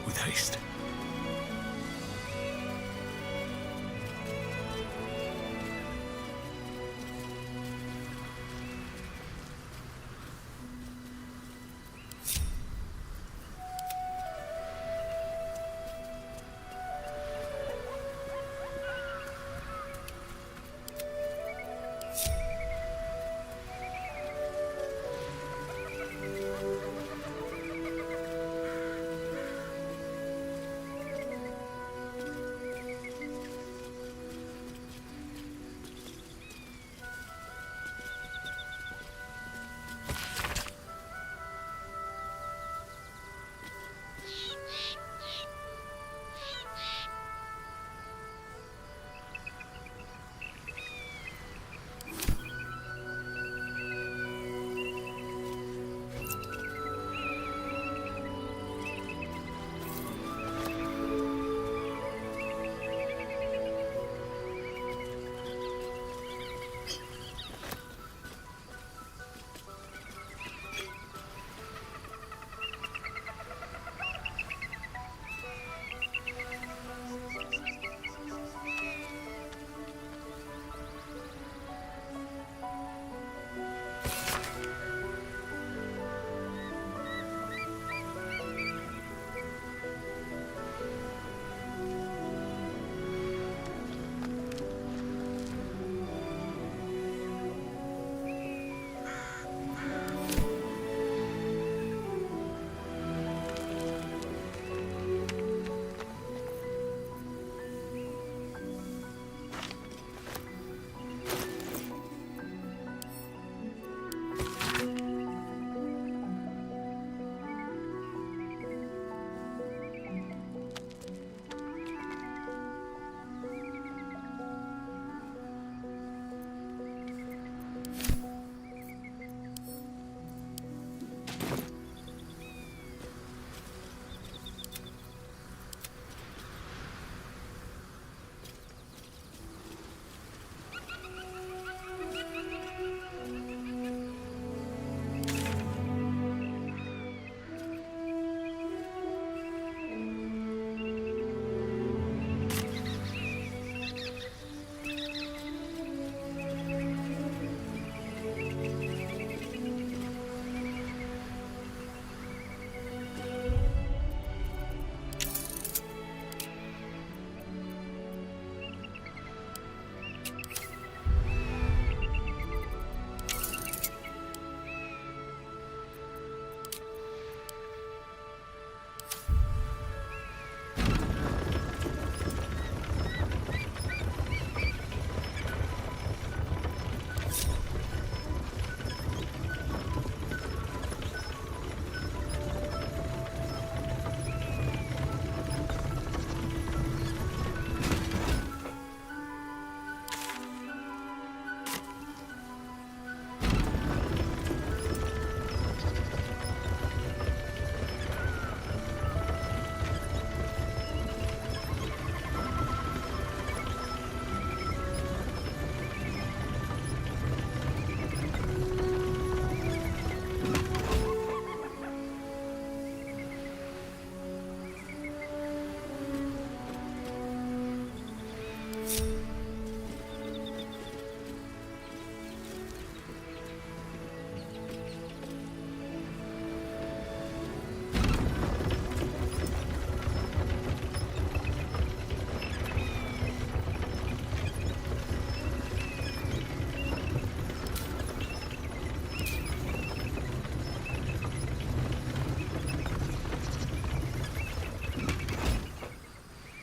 with haste.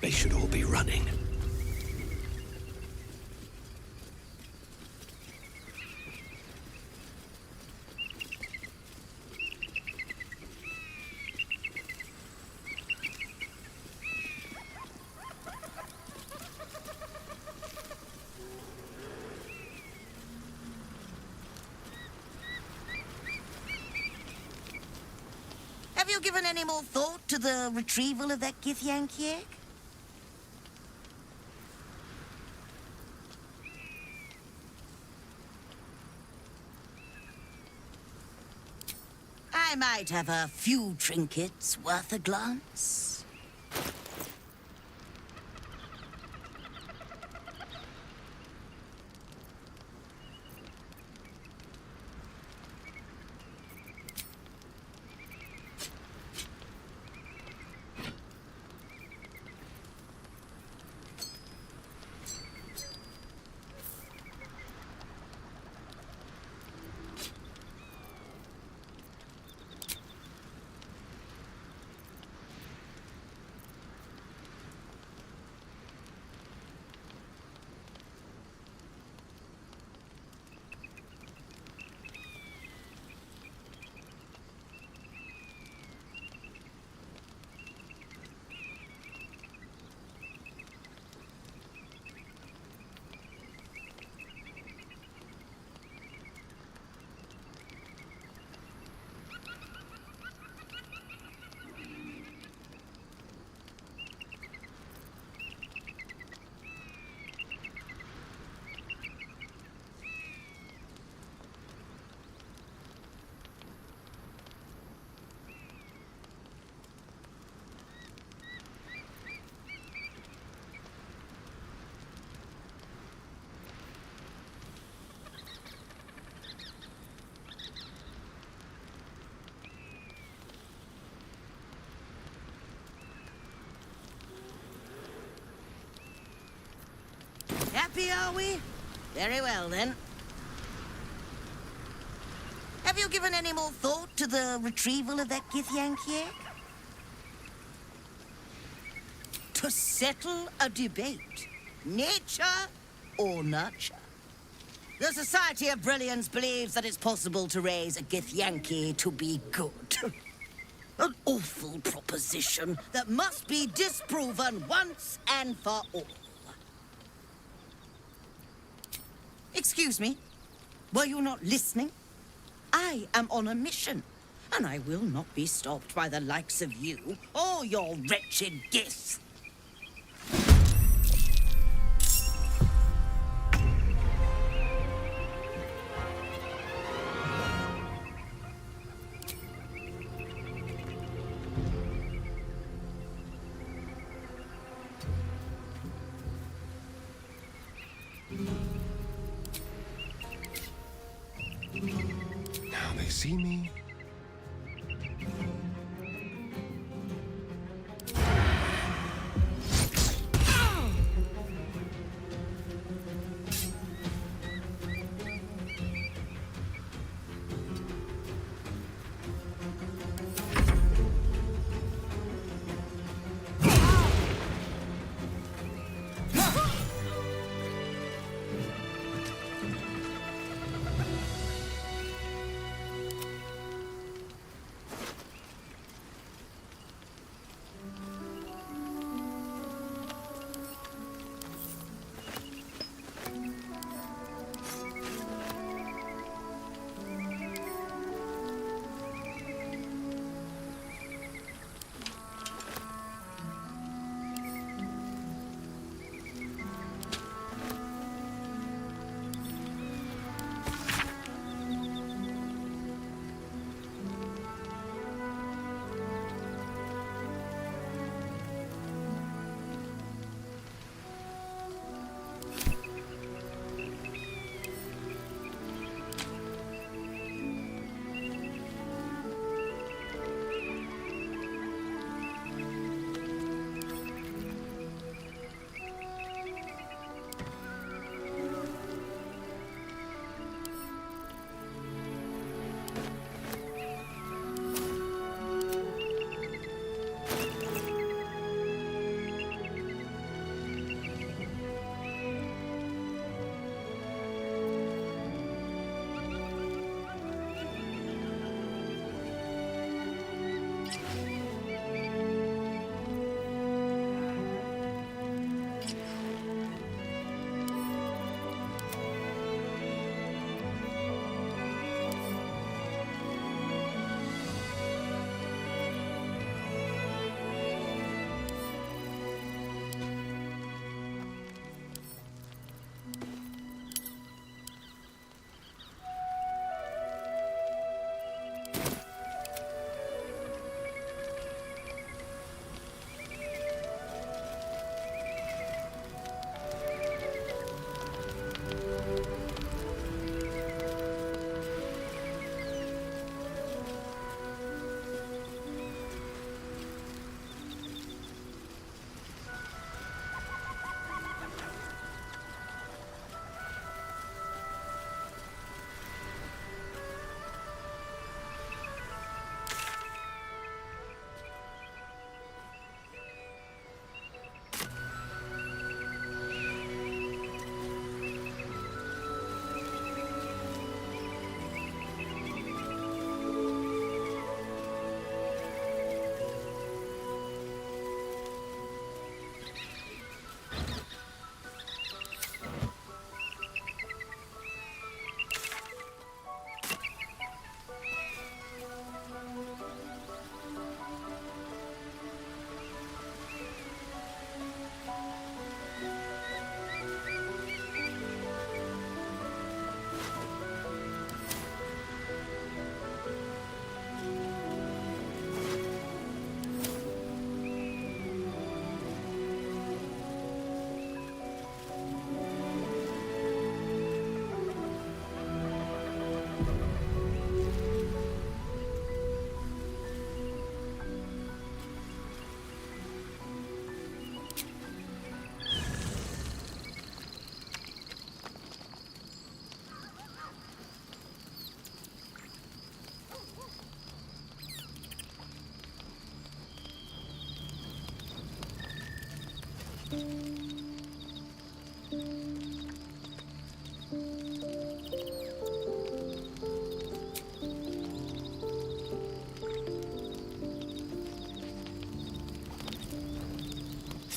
They should all be running. Have you given any more thought to the retrieval of that Githyanki egg? I might have a few trinkets worth a glance. Happy, are we? Very well, then. Have you given any more thought to the retrieval of that Githyank yet? To settle a debate, nature or nurture. The Society of Brilliance believes that it's possible to raise a Githyanki to be good. An awful proposition that must be disproven once and for all. Excuse me, were you not listening? I am on a mission, and I will not be stopped by the likes of you or your wretched Gith. Now they see me.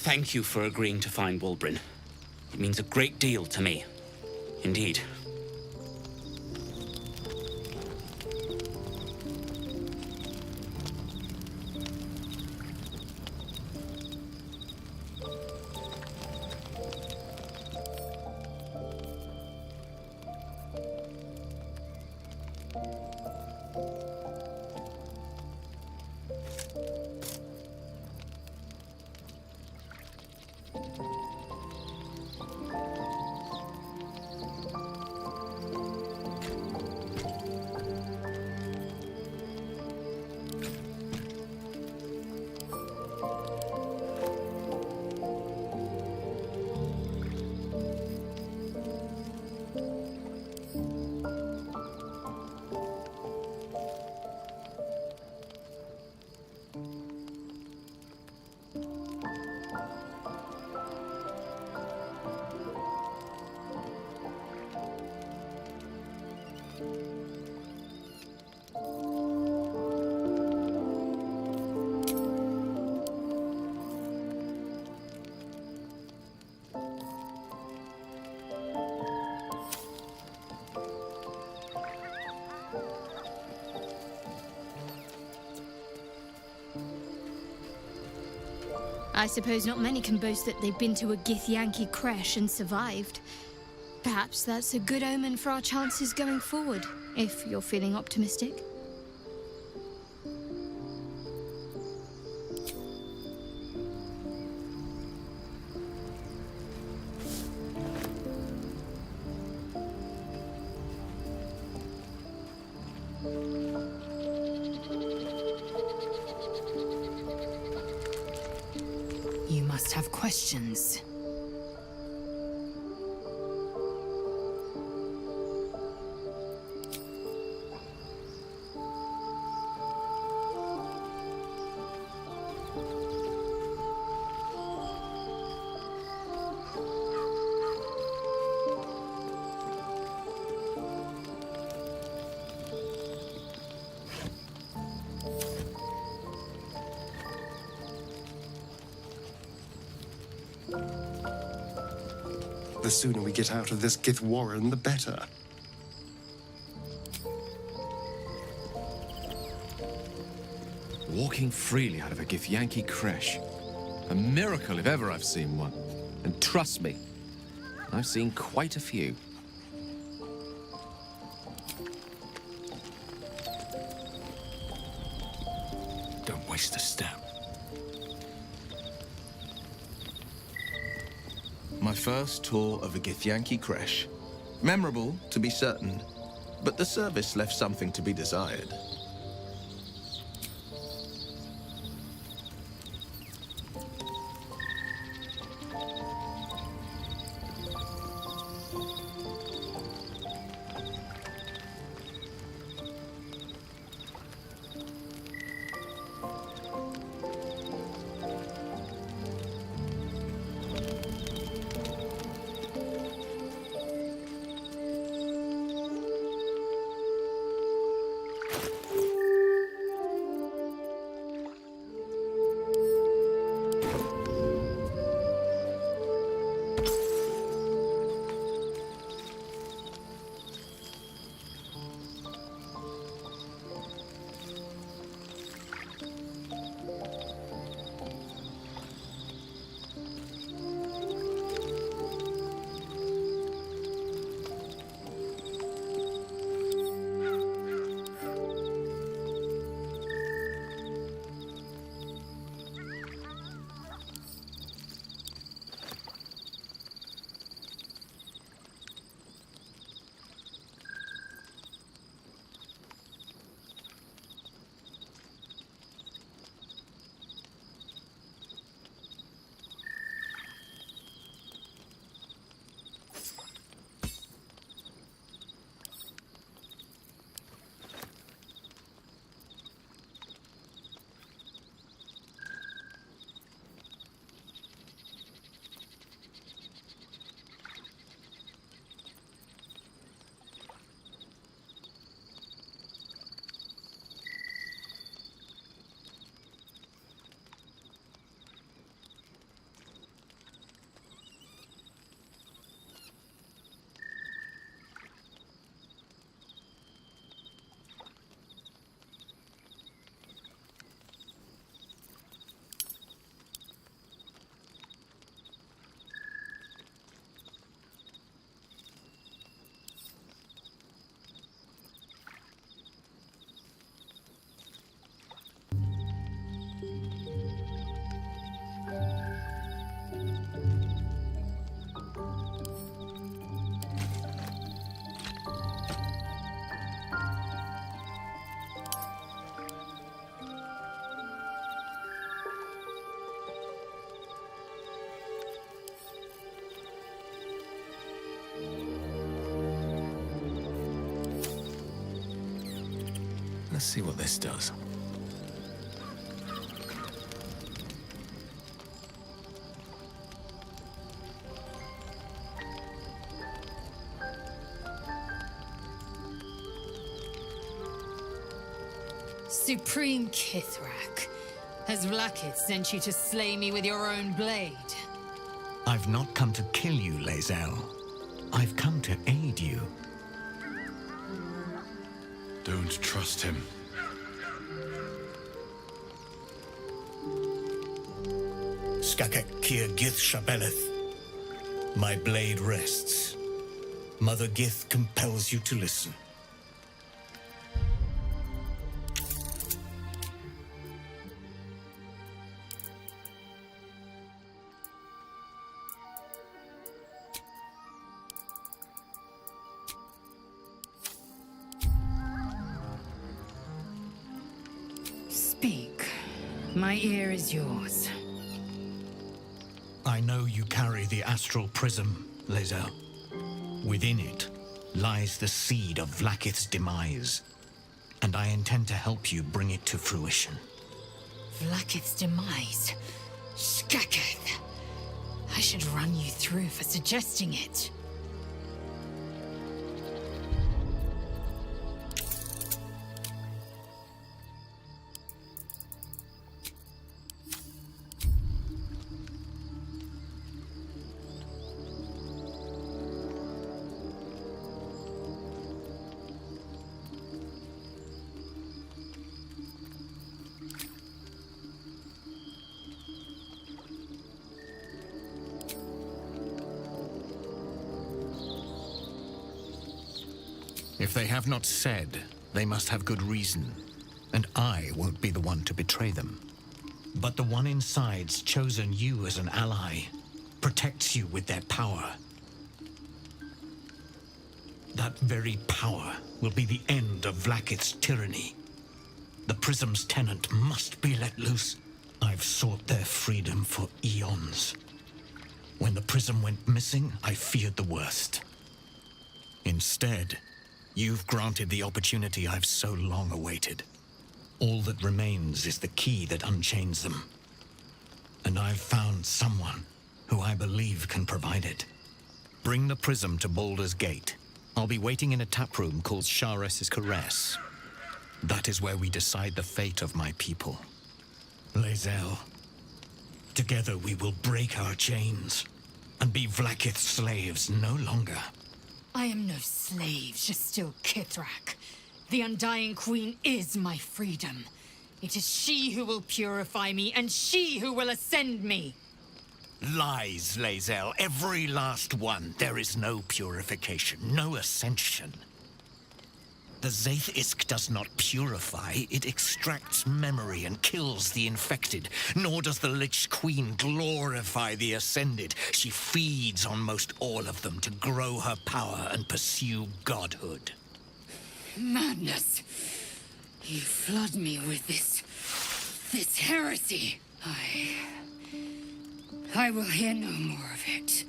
Thank you for agreeing to find Wulbren. It means a great deal to me. Indeed. I suppose not many can boast that they've been to a Githyanki creche and survived. Perhaps that's a good omen for our chances going forward, if you're feeling optimistic. You must have questions. The sooner we get out of this Gith warren, the better. Walking freely out of a Githyanki creche. A miracle if ever I've seen one. And trust me, I've seen quite a few. Don't waste a step. My first tour of a Githyanki creche. Memorable, to be certain, but the service left something to be desired. Let's see what this does. Supreme Kithrak, has Vlaakith sent you to slay me with your own blade? I've not come to kill you, Lae'zel. I've come to aid you. Don't trust him. Skakek Kir Gith Shabeleth. My blade rests. Mother Gith compels you to listen. Speak. My ear is yours. I know you carry the astral prism, Lae'zel. Within it lies the seed of Vlaakith's demise, and I intend to help you bring it to fruition. Vlaakith's demise? Skaketh! I should run you through for suggesting it. If they have not said, they must have good reason, and I won't be the one to betray them. But the one inside's chosen you as an ally, protects you with their power. That very power will be the end of Vlaakith's tyranny. The Prism's tenant must be let loose. I've sought their freedom for eons. When the Prism went missing, I feared the worst. Instead, you've granted the opportunity I've so long awaited. All that remains is the key that unchains them. And I've found someone who I believe can provide it. Bring the Prism to Baldur's Gate. I'll be waiting in a taproom called Shares's Caress. That is where we decide the fate of my people. Lae'zel, together we will break our chains and be Vlaakith's slaves no longer. I am no slave, just still Kithrak. The Undying Queen is my freedom. It is she who will purify me, and she who will ascend me. Lies, Lae'zel, every last one. There is no purification, no ascension. The Zaith Isk does not purify, it extracts memory and kills the infected. Nor does the Lich Queen glorify the ascended. She feeds on most all of them to grow her power and pursue godhood. Madness! You flood me with this heresy. I will hear no more of it.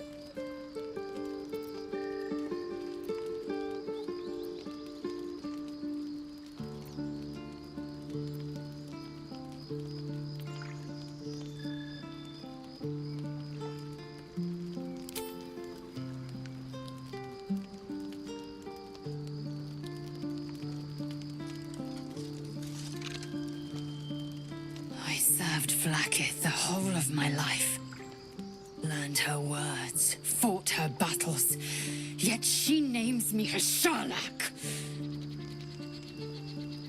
I served Vlaakith the whole of my life. Learned her words, fought her battles, yet she names me her Sharlak.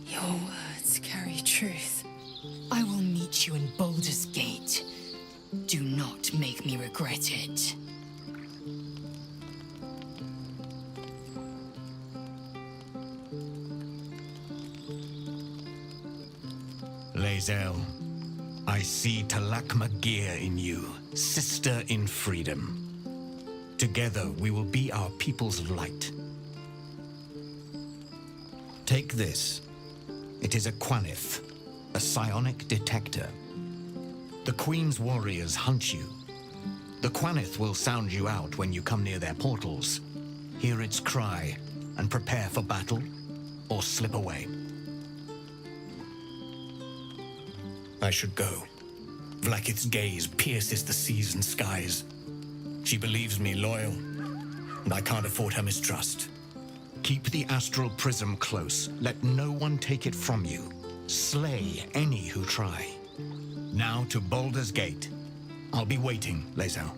Your words carry truth. I will meet you in Baldur's Gate. Do not make me regret it. Lae'zel, I see Talakma Gear in you, sister in freedom. Together we will be our people's light. Take this. It is a Quanith, a psionic detector. The Queen's warriors hunt you. The Quanith will sound you out when you come near their portals. Hear its cry and prepare for battle, or slip away. I should go. Vlaakith's gaze pierces the seas and skies. She believes me loyal, and I can't afford her mistrust. Keep the astral prism close. Let no one take it from you. Slay any who try. Now to Baldur's Gate. I'll be waiting, Lae'zel.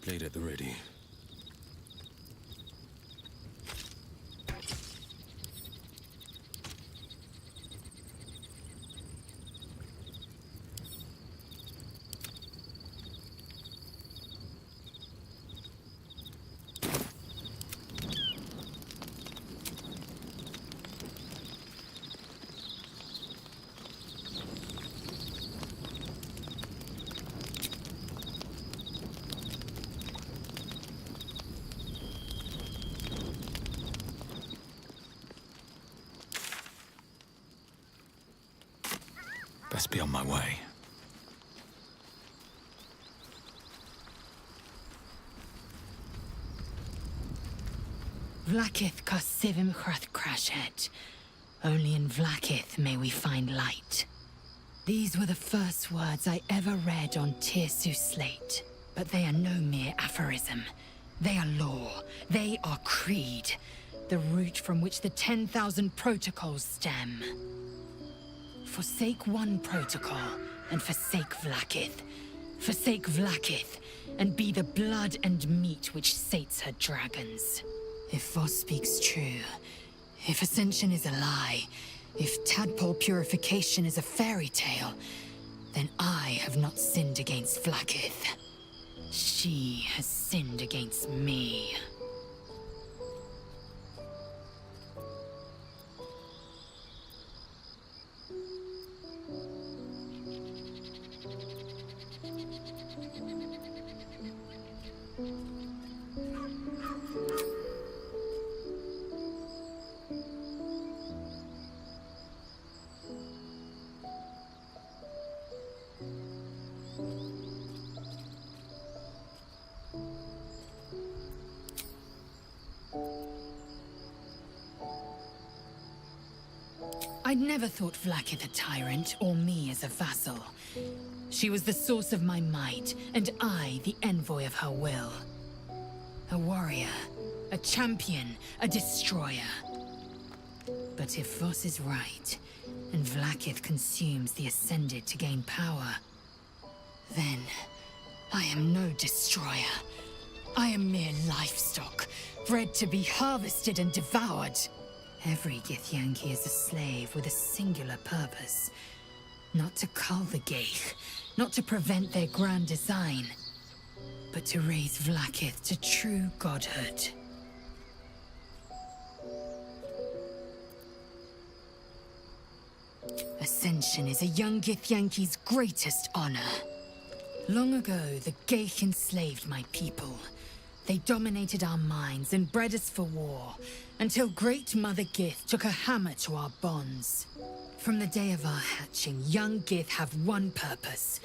Blade at the ready. Best be on my way. Vlaakith Kosivim Chrath Crashhead. Only in Vlaakith may we find light. These were the first words I ever read on Tirsu's slate. But they are no mere aphorism. They are law. They are creed. The root from which the 10,000 protocols stem. Forsake one protocol, and forsake Vlaakith. Forsake Vlaakith, and be the blood and meat which sates her dragons. If Voss speaks true, if Ascension is a lie, if tadpole purification is a fairy tale, then I have not sinned against Vlaakith. She has sinned against me. I'd never thought Vlaakith a tyrant, or me as a vassal. She was the source of my might, and I the envoy of her will. A warrior, a champion, a destroyer. But if Voss is right, and Vlaakith consumes the Ascended to gain power, then I am no destroyer. I am mere livestock, bred to be harvested and devoured. Every Githyanki is a slave with a singular purpose. Not to cull the Ghasts, not to prevent their grand design, but to raise Vlaakith to true godhood. Ascension is a young Githyanki's greatest honor. Long ago, the Ghasts enslaved my people. They dominated our minds and bred us for war, until Great Mother Gith took a hammer to our bonds. From the day of our hatching, young Gith have one purpose: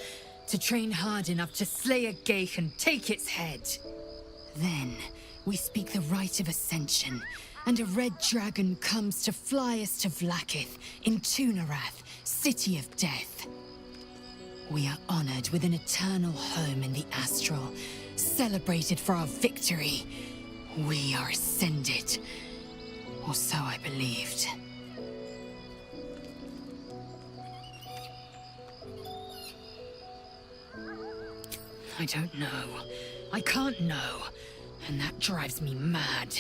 to train hard enough to slay a Ghasts and take its head. Then, we speak the rite of Ascension, and a red dragon comes to fly us to Vlaakith in Tunarath, City of Death. We are honored with an eternal home in the Astral, celebrated for our victory. We are ascended. Or so I believed. I don't know. I can't know. And that drives me mad.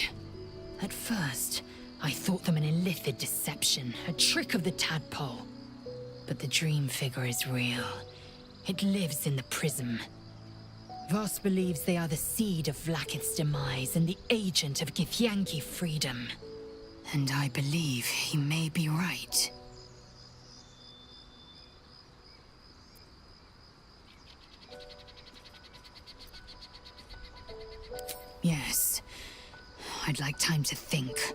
At first, I thought them an illithid deception, a trick of the tadpole. But the dream figure is real. It lives in the prism. Voss believes they are the seed of Vlaakith's demise and the agent of Githyanki freedom. And I believe he may be right. Yes. I'd like time to think.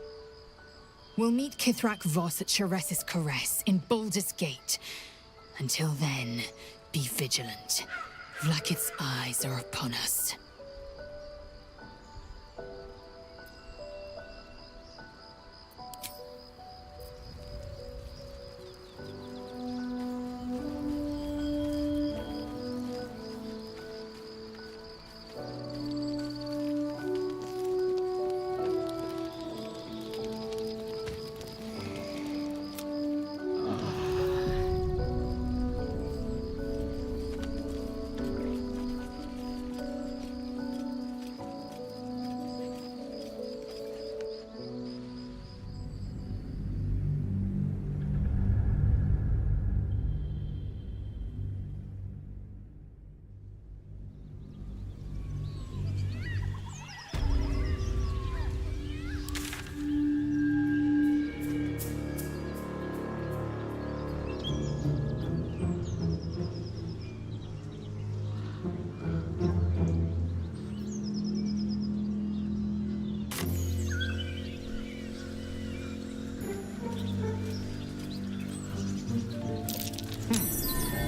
We'll meet Kithrak Voss at Shares's Caress in Baldur's Gate. Until then, be vigilant. Vlaakith's eyes are upon us.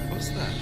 What's that?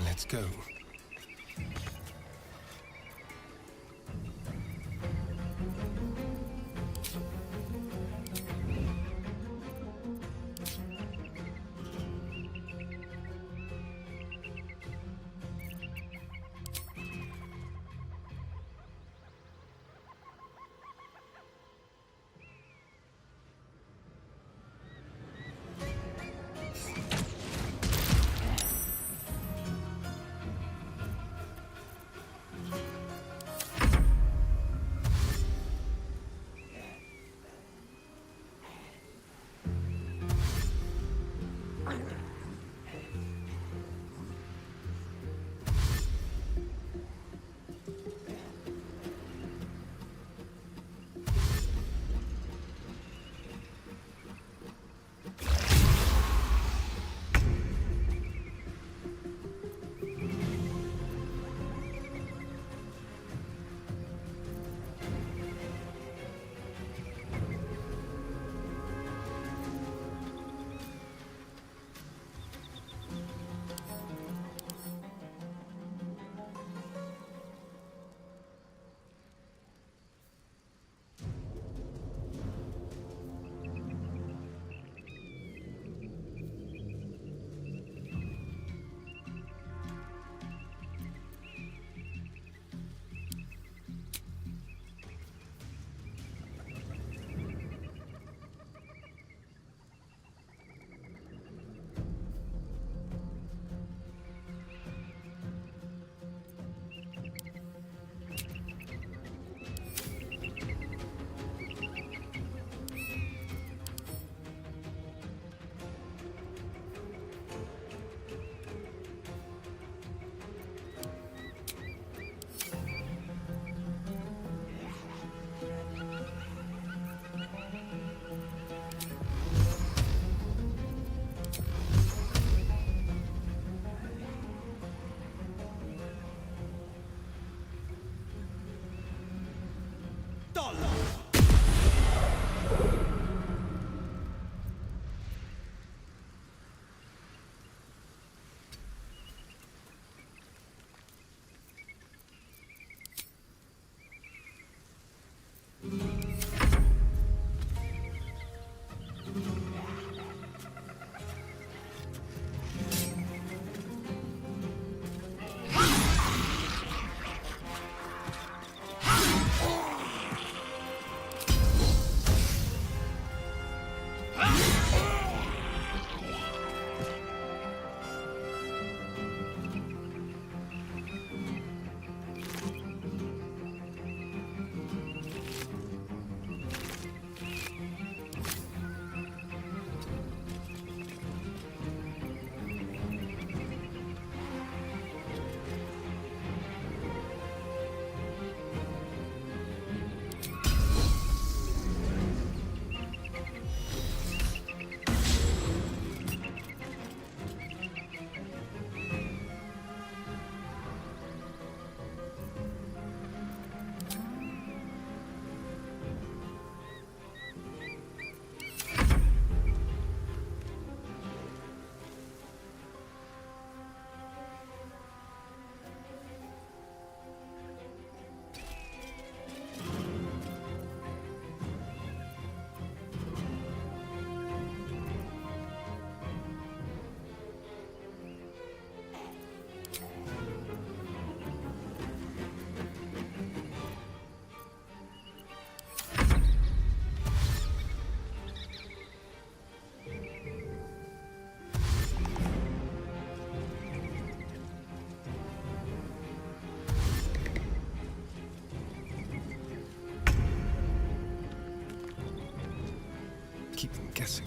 Let's go. Keep them guessing.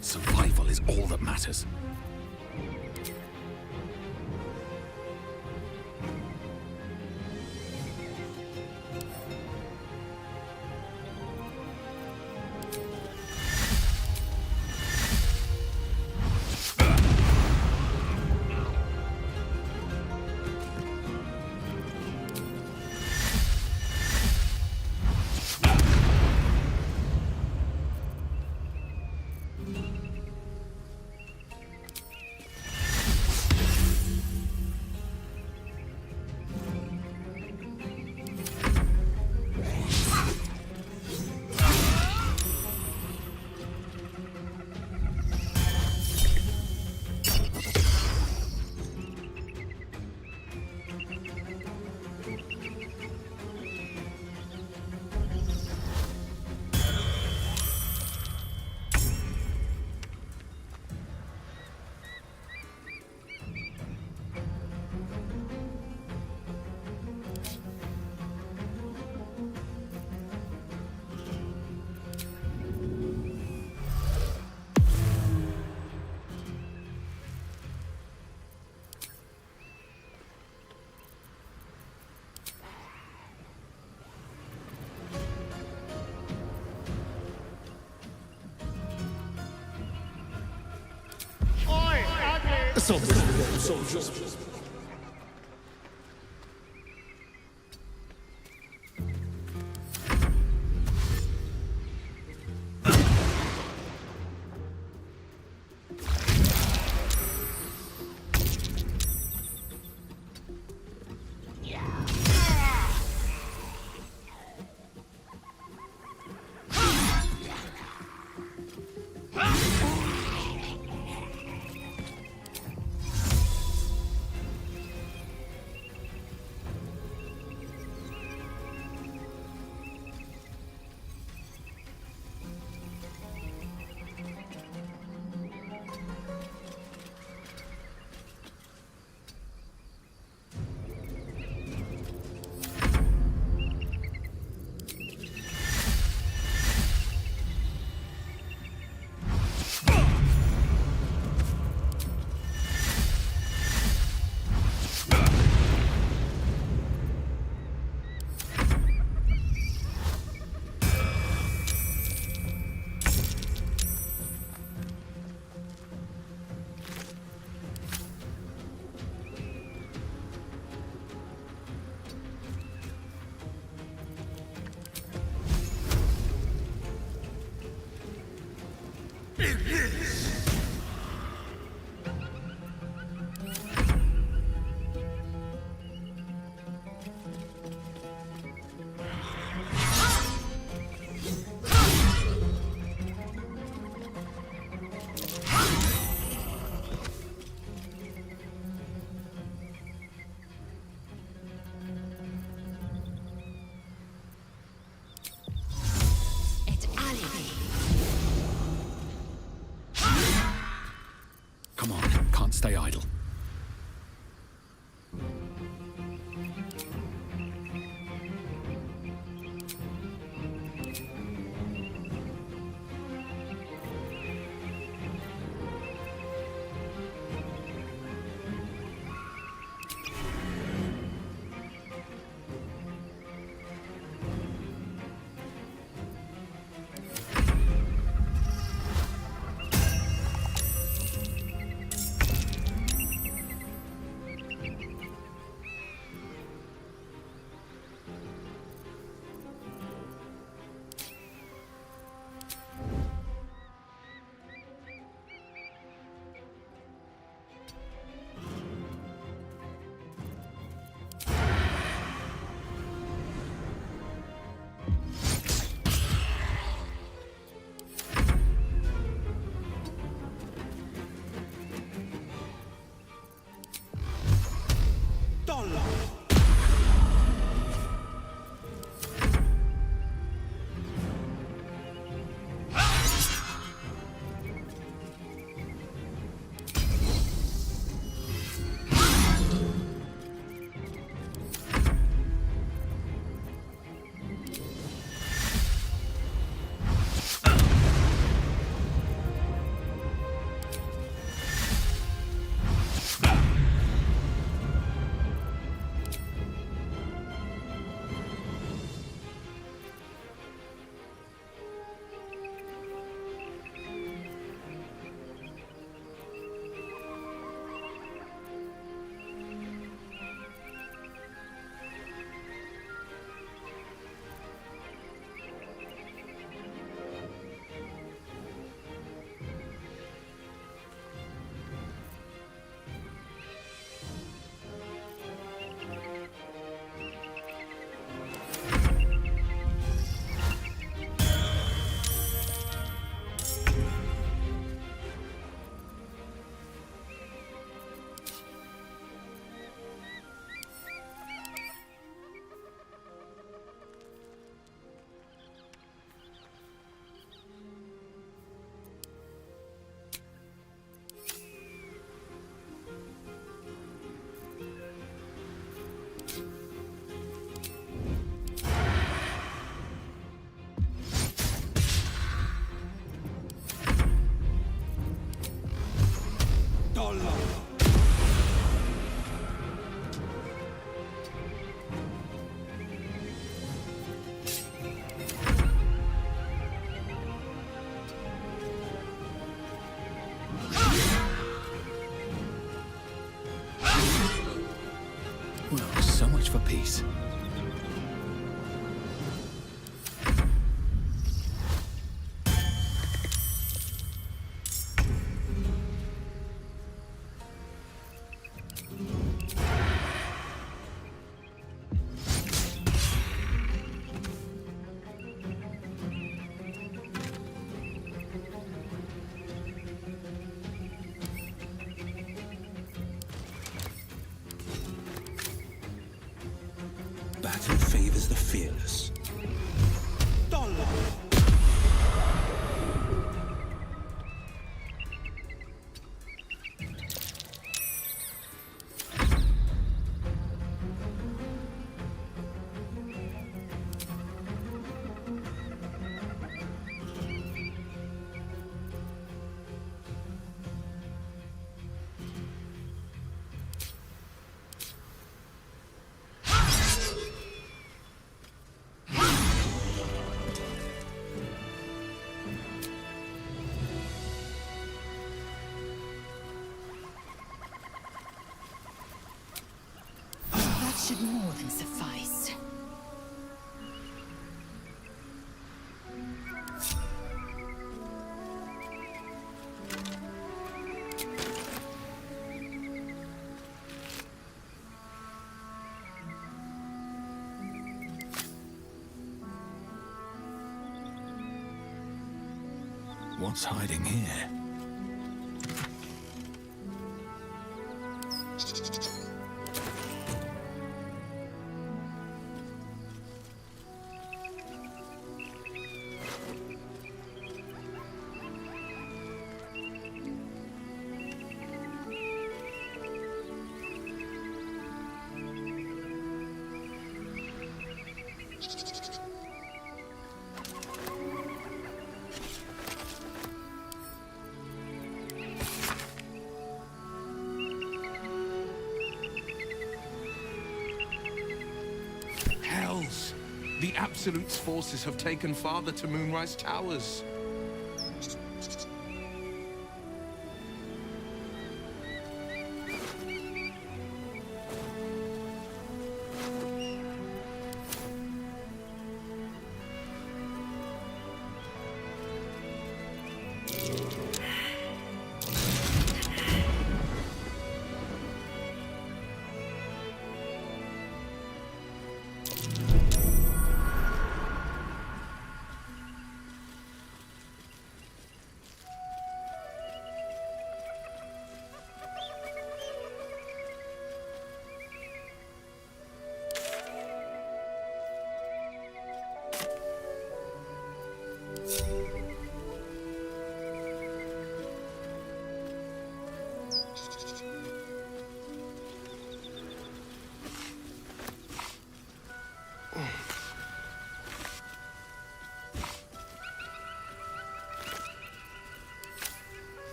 Survival is all that matters. Soldiers. Well, so much for peace. Battle favors the fearless. That should more than suffice. What's hiding here? Hells! The Absolute's forces have taken Father to Moonrise Towers.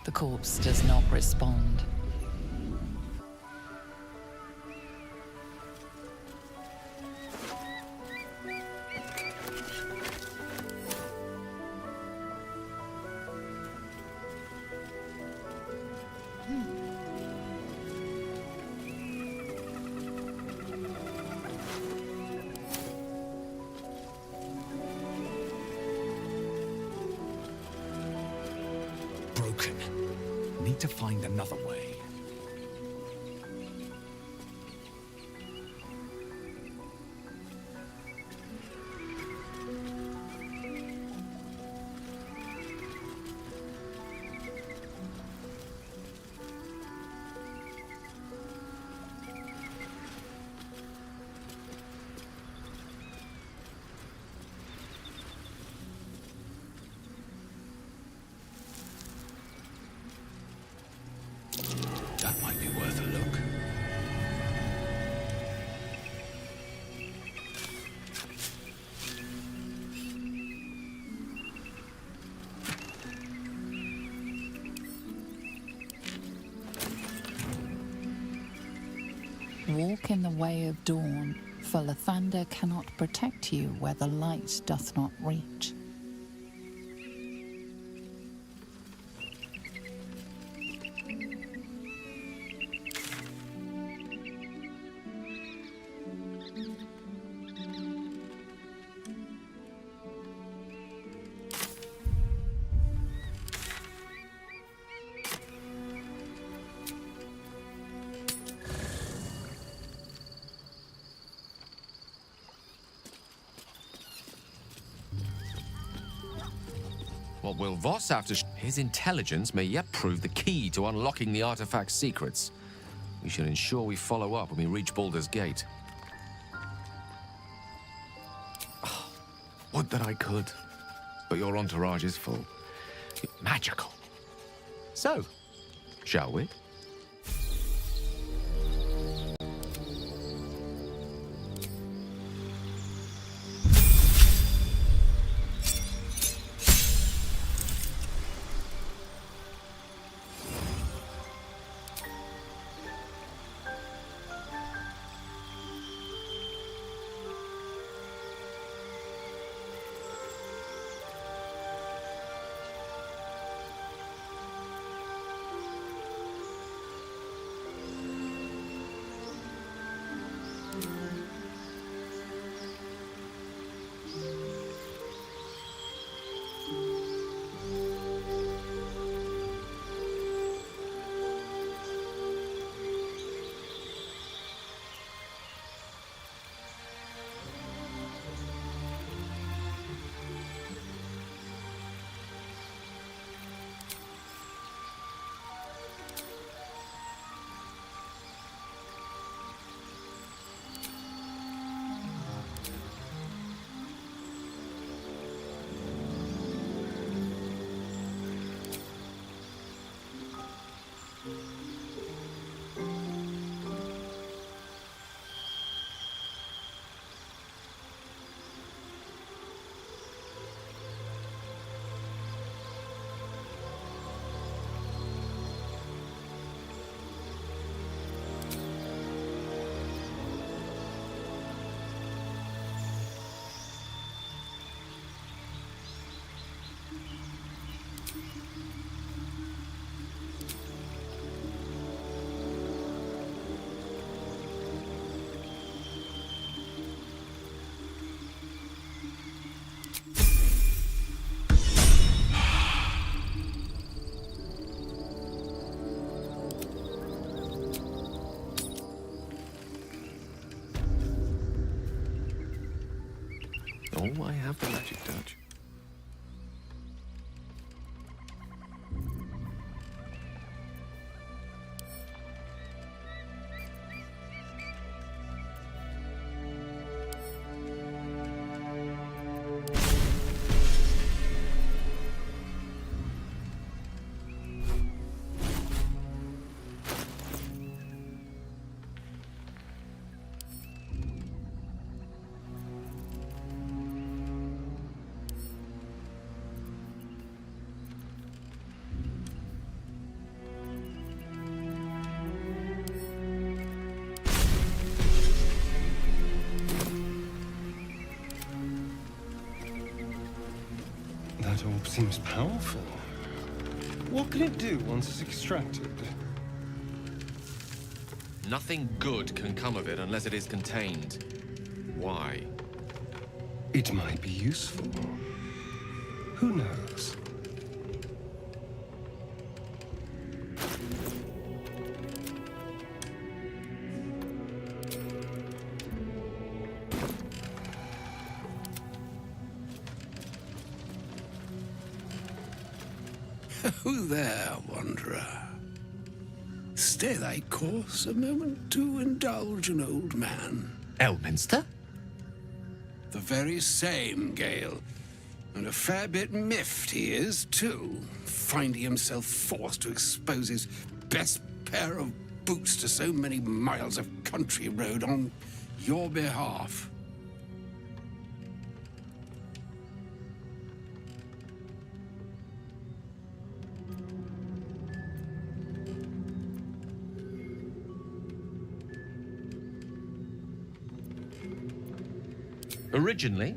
The corpse does not respond. Broken. Need to find another way. Walk in the way of dawn, for Lathander cannot protect you where the light doth not reach. What will Voss have to His intelligence may yet prove the key to unlocking the artifact's secrets. We should ensure we follow up when we reach Baldur's Gate. Oh, would that I could. But your entourage is full. Magical. So, shall we? Oh, I have the magic touch. That orb seems powerful. What can it do once it's extracted? Nothing good can come of it unless it is contained. Why? It might be useful. Who knows? Who there, wanderer? Stay thy course a moment to indulge an old man. Elminster? The very same, Gale. And a fair bit miffed he is, too, finding himself forced to expose his best pair of boots to so many miles of country road on your behalf. Originally,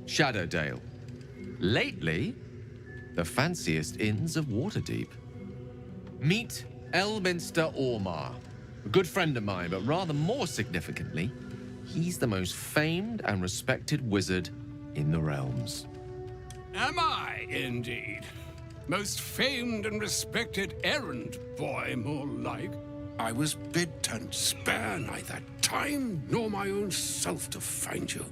Shadowdale. Lately, the fanciest inns of Waterdeep. Meet Elminster Ormar, a good friend of mine, but rather more significantly, he's the most famed and respected wizard in the realms. Am I, indeed? Most famed and respected errand boy, more like. I was bid to spare neither time nor my own self to find you.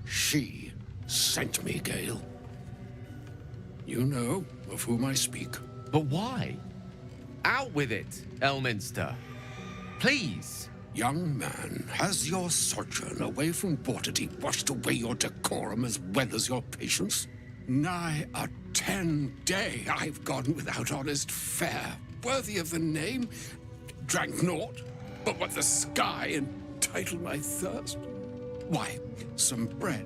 She sent me, Gale. You know of whom I speak. But why? Out with it, Elminster. Please. Young man, has your sojourn away from Waterdeep washed away your decorum as well as your patience? Nigh a 10-day I've gone without honest fare, worthy of the name. Drank naught but what the sky entitled my thirst. Why, some bread,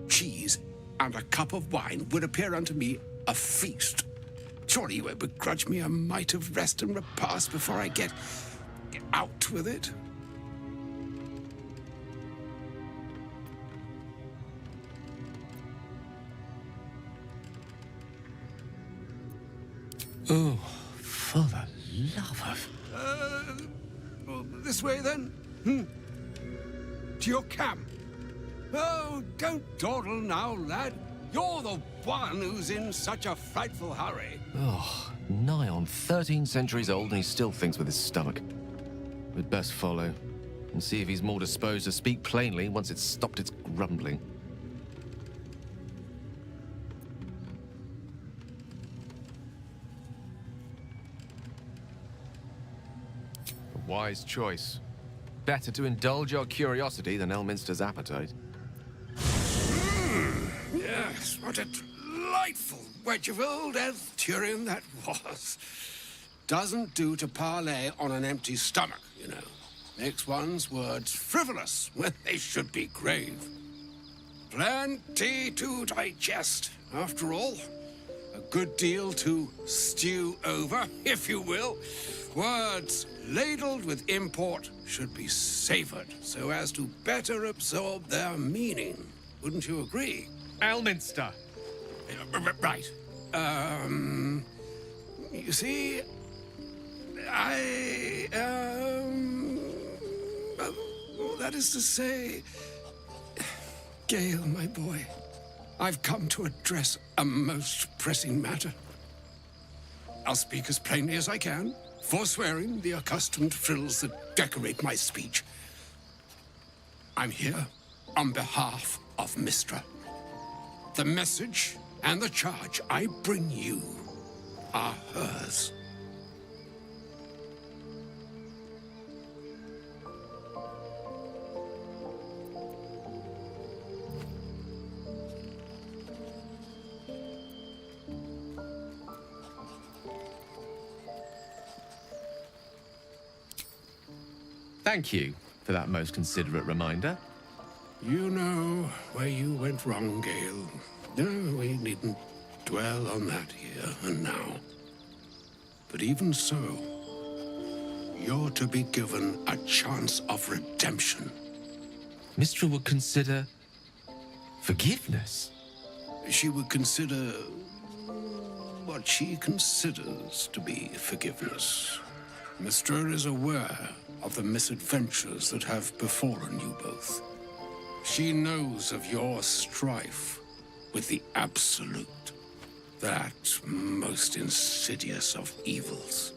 cheese, and a cup of wine would appear unto me a feast. Surely you won't begrudge me a mite of rest and repast before I get out with it? Oh, for the love of... Well, this way then? To your camp. Oh, don't dawdle now, lad. You're the one who's in such a frightful hurry. Oh, nigh on 13 centuries old and he still thinks with his stomach. We'd best follow and see if he's more disposed to speak plainly once it's stopped its grumbling. A wise choice. Better to indulge your curiosity than Elminster's appetite. Yes, what a delightful wedge of old Elthurian that was. Doesn't do to parley on an empty stomach, you know. Makes one's words frivolous when they should be grave. Plenty to digest, after all. A good deal to stew over, if you will. Words ladled with import should be savored so as to better absorb their meaning. Wouldn't you agree? Elminster! Right. You see, that is to say, Gale, my boy, I've come to address a most pressing matter. I'll speak as plainly as I can, forswearing the accustomed frills that decorate my speech. I'm here on behalf of Mystra. The message and the charge I bring you are hers. Thank you for that most considerate reminder. You know where you went wrong, Gale. No, we needn't dwell on that here and now. But even so, you're to be given a chance of redemption. Mystra would consider forgiveness. She would consider what she considers to be forgiveness. Mystra is aware of the misadventures that have befallen you both. She knows of your strife with the Absolute, that most insidious of evils.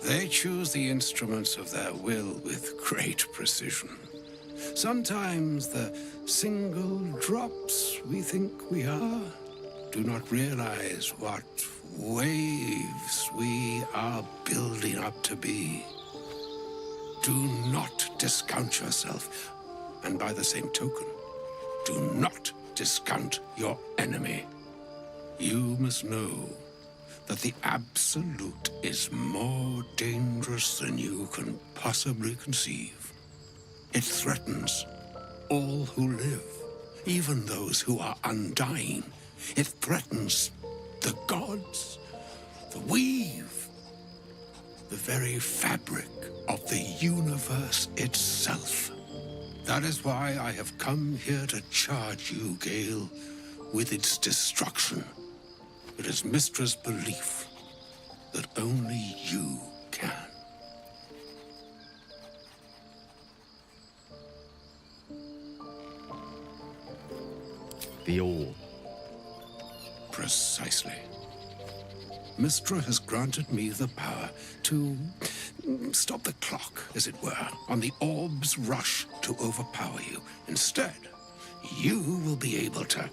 They choose the instruments of their will with great precision. Sometimes the single drops we think we are do not realize what waves we are building up to be. Do not discount yourself, and by the same token, do not discount your enemy. You must know that the Absolute is more dangerous than you can possibly conceive. It threatens all who live, even those who are undying. It threatens the gods, the weave, the very fabric of the universe itself. That is why I have come here to charge you, Gale, with its destruction. It is Mystra's belief that only you can. The orb. Precisely. Mystra has granted me the power to stop the clock, as it were, on the orb's rush to overpower you. Instead, you will be able to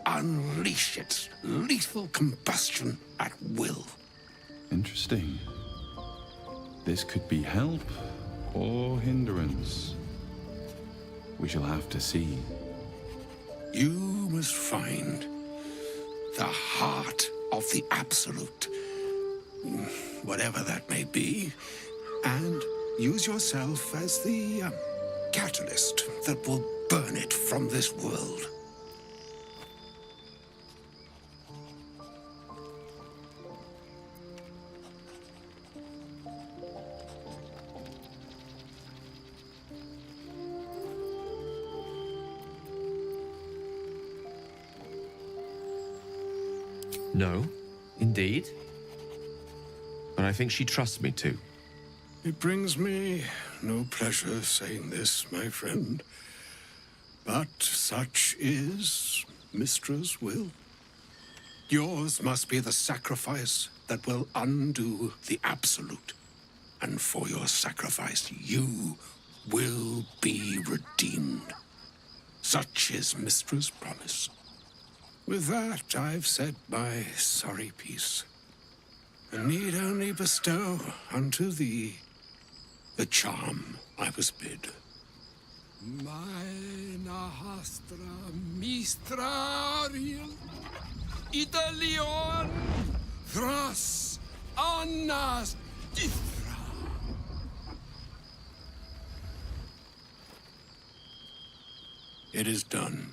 unleash its lethal combustion at will. Interesting. This could be help or hindrance. We shall have to see. You must find the heart of the Absolute, whatever that may be, and use yourself as the catalyst that will burn it from this world. No, indeed. But I think she trusts me too. It brings me no pleasure saying this, my friend, but such is Mystra's will. Yours must be the sacrifice that will undo the Absolute, and for your sacrifice you will be redeemed. Such is Mystra's promise. With that, I've said my sorry piece, and need only bestow unto thee the charm I was bid. Meine hastra mistrariel, Italion, thras annas dithra. It is done.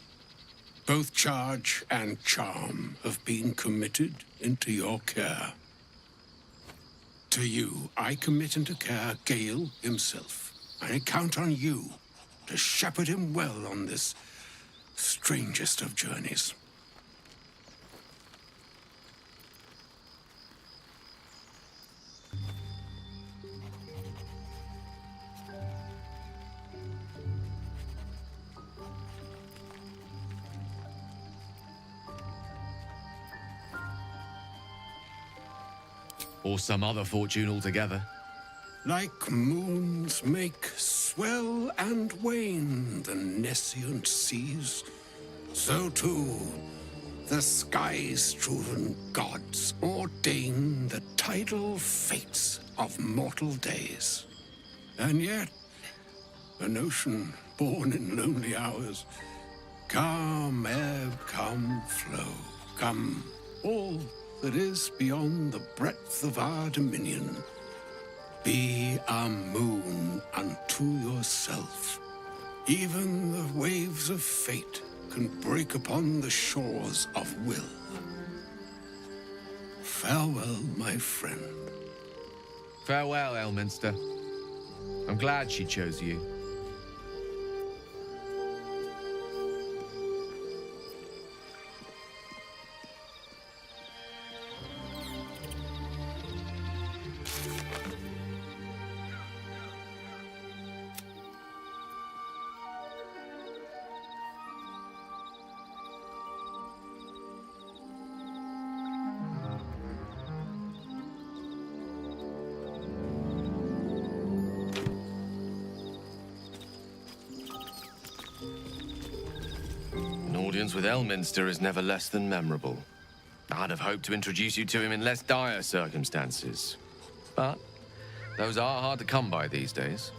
Both charge and charm have been committed into your care. To you, I commit into care Gale himself. I count on you to shepherd him well on this strangest of journeys. Or some other fortune altogether. Like moons make swell and wane the nescient seas, so too the sky-strewn gods ordain the tidal fates of mortal days. And yet, an ocean born in lonely hours, come ebb, come flow, come all that is beyond the breadth of our dominion. Be a moon unto yourself. Even the waves of fate can break upon the shores of will. Farewell, my friend. Farewell, Elminster. I'm glad she chose you. With Elminster is never less than memorable. I'd have hoped to introduce you to him in less dire circumstances. But those are hard to come by these days.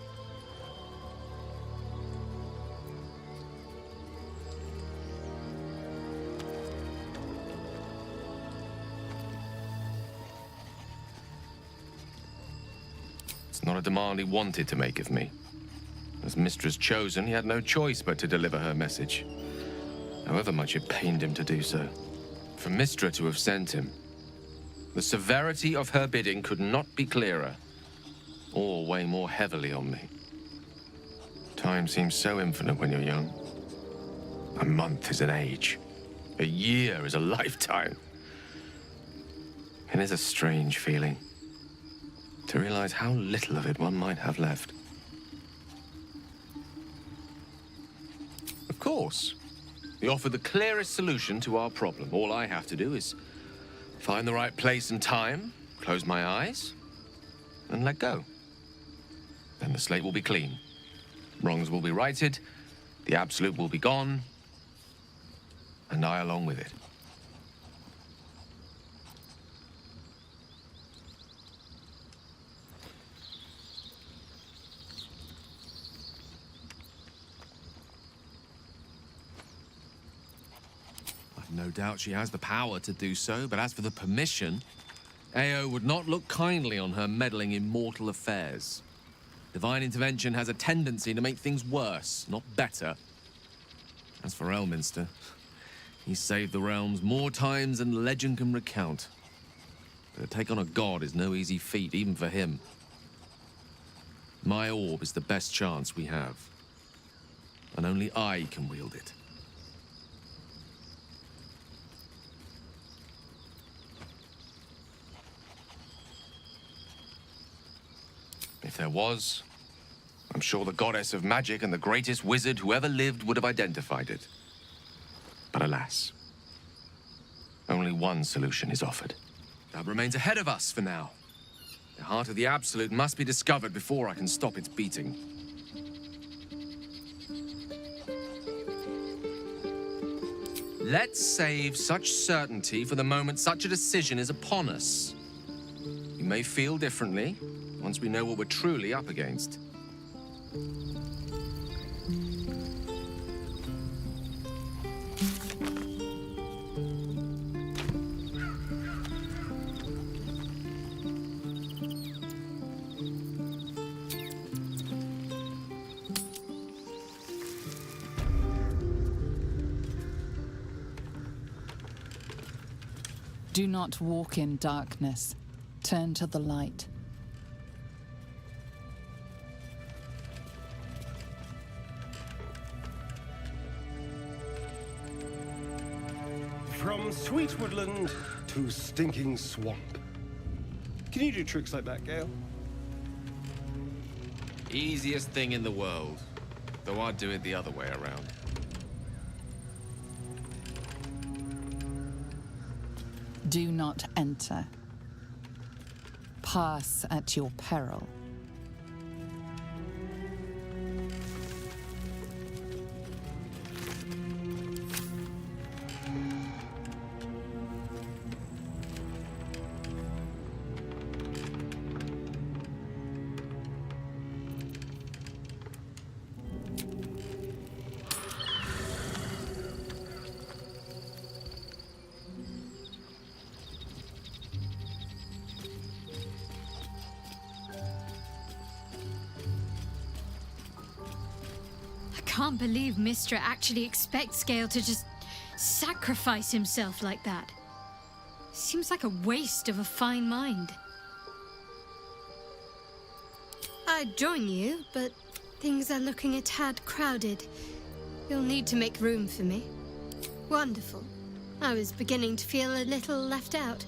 It's not a demand he wanted to make of me. As Mistress Chosen, he had no choice but to deliver her message, however much it pained him to do so. For Mistra to have sent him, the severity of her bidding could not be clearer, or weigh more heavily on me. Time seems so infinite when you're young. A month is an age. A year is a lifetime. It is a strange feeling to realize how little of it one might have left. Of course, you offer the clearest solution to our problem. All I have to do is find the right place and time, close my eyes, and let go. Then the slate will be clean. Wrongs will be righted, the absolute will be gone, and I along with it. I've no doubt she has the power to do so, but as for the permission, Ao would not look kindly on her meddling in mortal affairs. Divine intervention has a tendency to make things worse, not better. As for Elminster, he saved the realms more times than legend can recount. But to take on a god is no easy feat, even for him. My orb is the best chance we have, and only I can wield it. If there was, I'm sure the goddess of magic and the greatest wizard who ever lived would have identified it. But alas, only one solution is offered. That remains ahead of us for now. The heart of the Absolute must be discovered before I can stop its beating. Let's save such certainty for the moment such a decision is upon us. You may feel differently once we know what we're truly up against. Do not walk in darkness. Turn to the light. From sweet woodland to stinking swamp. Can you do tricks like that, Gale? Easiest thing in the world, though I'd do it the other way around. Do not enter. Pass at your peril. I can't believe Mistra actually expects Gale to just sacrifice himself like that. Seems like a waste of a fine mind. I'd join you, but things are looking a tad crowded. You'll need to make room for me. Wonderful. I was beginning to feel a little left out.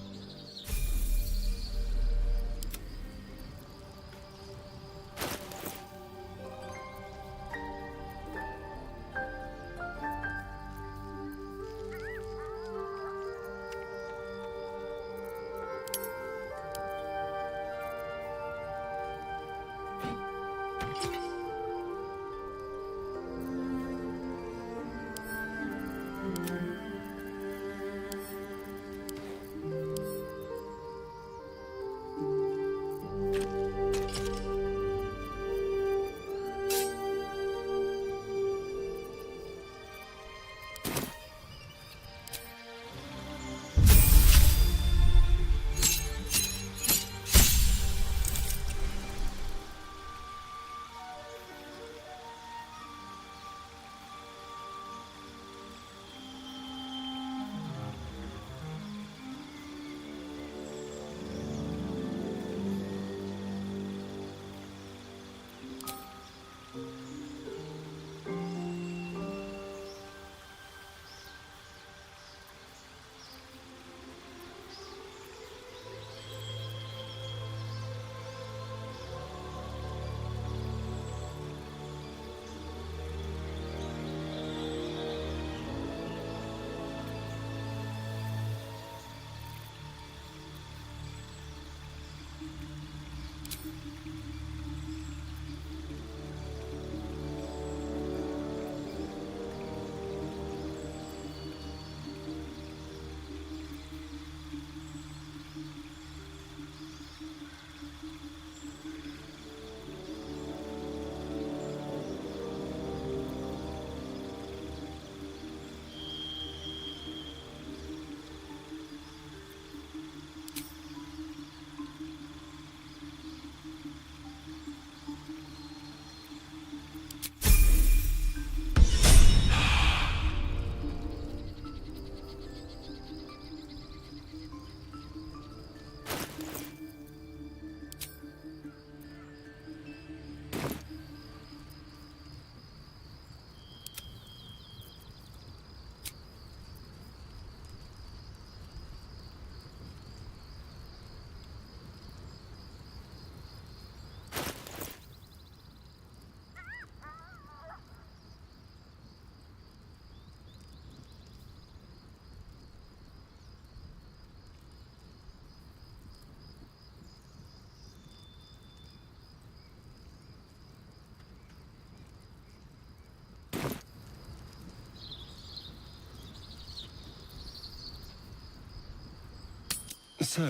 So,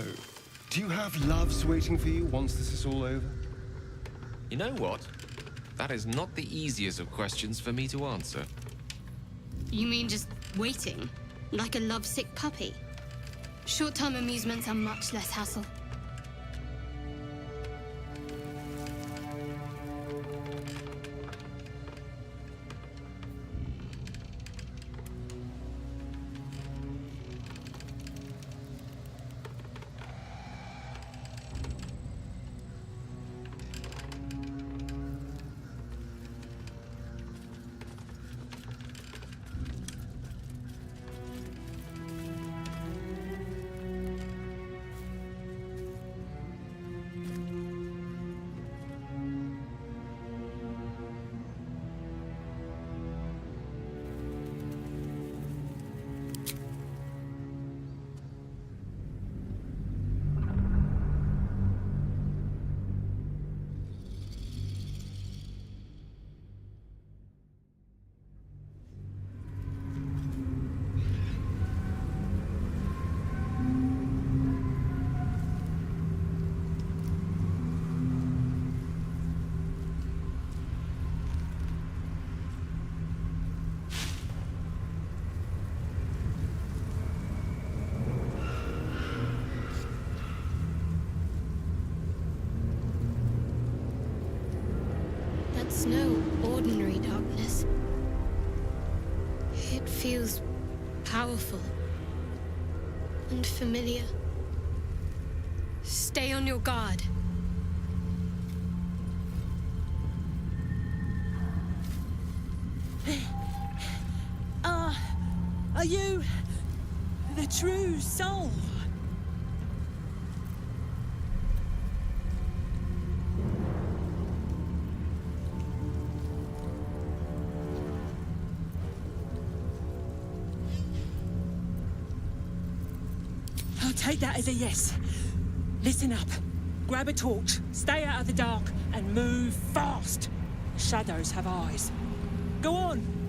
do you have loves waiting for you once this is all over? You know what? That is not the easiest of questions for me to answer. You mean just waiting? Like a lovesick puppy? Short-term amusements are much less hassle. That's no ordinary darkness. It feels powerful and familiar. Stay on your guard. Are you the true soul? I'll take that as a yes. Listen up. Grab a torch, stay out of the dark, and move fast. Shadows have eyes. Go on.